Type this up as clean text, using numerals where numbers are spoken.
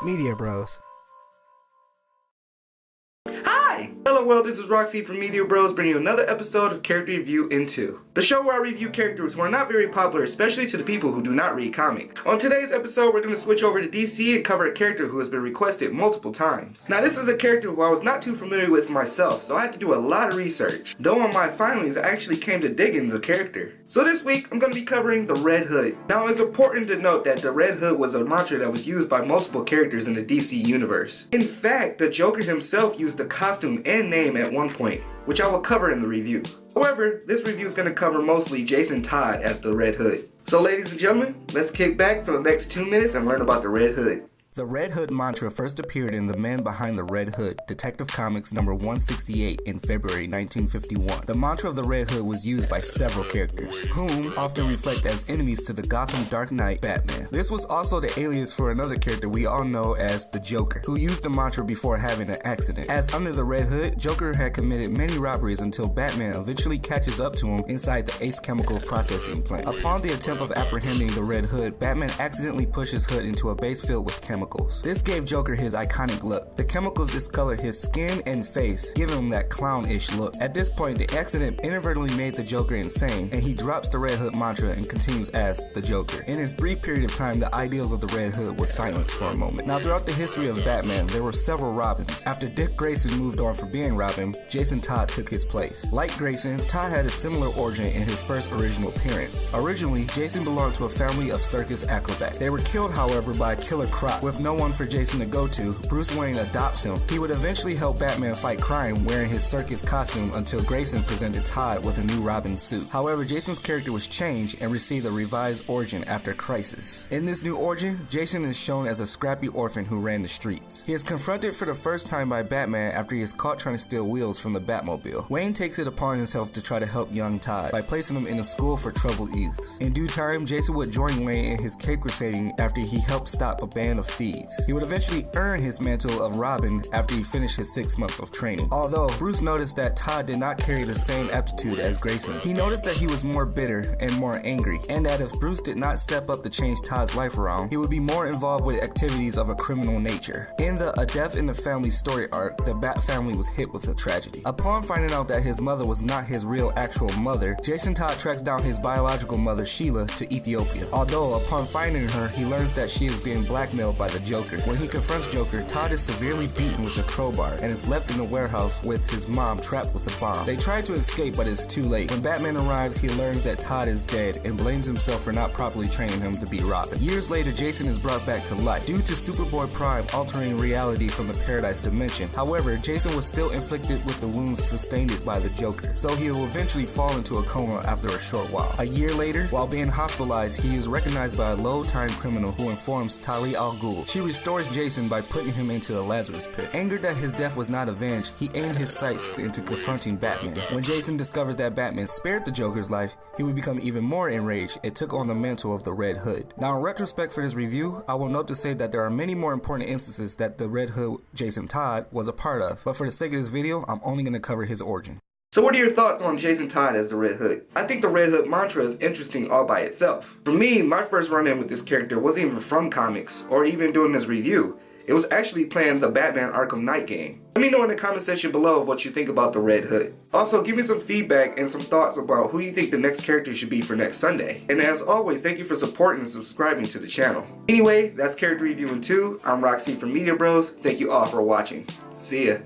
Media Bros. Hi! Hello world, this is Roxy from Media Bros bringing you another episode of Character Review Into, the show where I review characters who are not very popular, especially to the people who do not read comics. On today's episode, we're going to switch over to DC and cover a character who has been requested multiple times. Now this is a character who I was not too familiar with myself, so I had to do a lot of research. Though on my findings, I actually came to digging the character. So this week, I'm going to be covering the Red Hood. Now it's important to note that the Red Hood was a mantra that was used by multiple characters in the DC universe. In fact, the Joker himself used the costume and name at one point, which I will cover in the review. However, this review is going to cover mostly Jason Todd as the Red Hood. So ladies and gentlemen, let's kick back for the next 2 minutes and learn about the Red Hood. The Red Hood mantra first appeared in The Man Behind the Red Hood, Detective Comics number 168 in February 1951. The mantra of the Red Hood was used by several characters, whom often reflect as enemies to the Gotham Dark Knight Batman. This was also the alias for another character we all know as the Joker, who used the mantra before having an accident. As under the Red Hood, Joker had committed many robberies until Batman eventually catches up to him inside the Ace Chemical processing plant. Upon the attempt of apprehending the Red Hood, Batman accidentally pushes Hood into a base filled with chemicals. This gave Joker his iconic look. The chemicals discolored his skin and face, giving him that clownish look. At this point, the accident inadvertently made the Joker insane, and he drops the Red Hood mantra and continues as the Joker. In his brief period of time, the ideals of the Red Hood were silenced for a moment. Now, throughout the history of Batman, there were several Robins. After Dick Grayson moved on from being Robin, Jason Todd took his place. Like Grayson, Todd had a similar origin in his first original appearance. Originally, Jason belonged to a family of circus acrobats. They were killed, however, by a killer croc. With no one for Jason to go to, Bruce Wayne adopts him. He would eventually help Batman fight crime wearing his circus costume until Grayson presented Todd with a new Robin suit. However, Jason's character was changed and received a revised origin after Crisis. In this new origin, Jason is shown as a scrappy orphan who ran the streets. He is confronted for the first time by Batman after he is caught trying to steal wheels from the Batmobile. Wayne takes it upon himself to try to help young Todd by placing him in a school for troubled youth. In due time, Jason would join Wayne in his cape crusading after he helped stop a band of thieves. He would eventually earn his mantle of Robin after he finished his 6 months of training. Although, Bruce noticed that Todd did not carry the same aptitude as Grayson. He noticed that he was more bitter and more angry, and that if Bruce did not step up to change Todd's life around, he would be more involved with activities of a criminal nature. In the A Death in the Family story arc, the Bat family was hit with a tragedy. Upon finding out that his mother was not his real actual mother, Jason Todd tracks down his biological mother Sheila to Ethiopia. Although, upon finding her, he learns that she is being blackmailed by the Joker. When he confronts Joker, Todd is severely beaten with a crowbar and is left in the warehouse with his mom trapped with a bomb. They try to escape, but it's too late. When Batman arrives, he learns that Todd is dead and blames himself for not properly training him to be Robin. Years later, Jason is brought back to life due to Superboy Prime altering reality from the Paradise Dimension. However, Jason was still inflicted with the wounds sustained by the Joker, so he will eventually fall into a coma after a short while. A year later, while being hospitalized, he is recognized by a low-time criminal who informs Talia al Ghul. She restores Jason by putting him into the Lazarus pit. Angered that his death was not avenged, he aimed his sights into confronting Batman. When Jason discovers that Batman spared the Joker's life, he would become even more enraged and took on the mantle of the Red Hood. Now, in retrospect for this review, I will note to say that there are many more important instances that the Red Hood Jason Todd was a part of, but for the sake of this video, I'm only going to cover his origin. So what are your thoughts on Jason Todd as the Red Hood? I think the Red Hood mantra is interesting all by itself. For me, my first run-in with this character wasn't even from comics or even doing this review. It was actually playing the Batman Arkham Knight game. Let me know in the comment section below what you think about the Red Hood. Also, give me some feedback and some thoughts about who you think the next character should be for next Sunday. And as always, thank you for supporting and subscribing to the channel. Anyway, that's Character Review in 2. I'm Roxy from Media Bros. Thank you all for watching. See ya.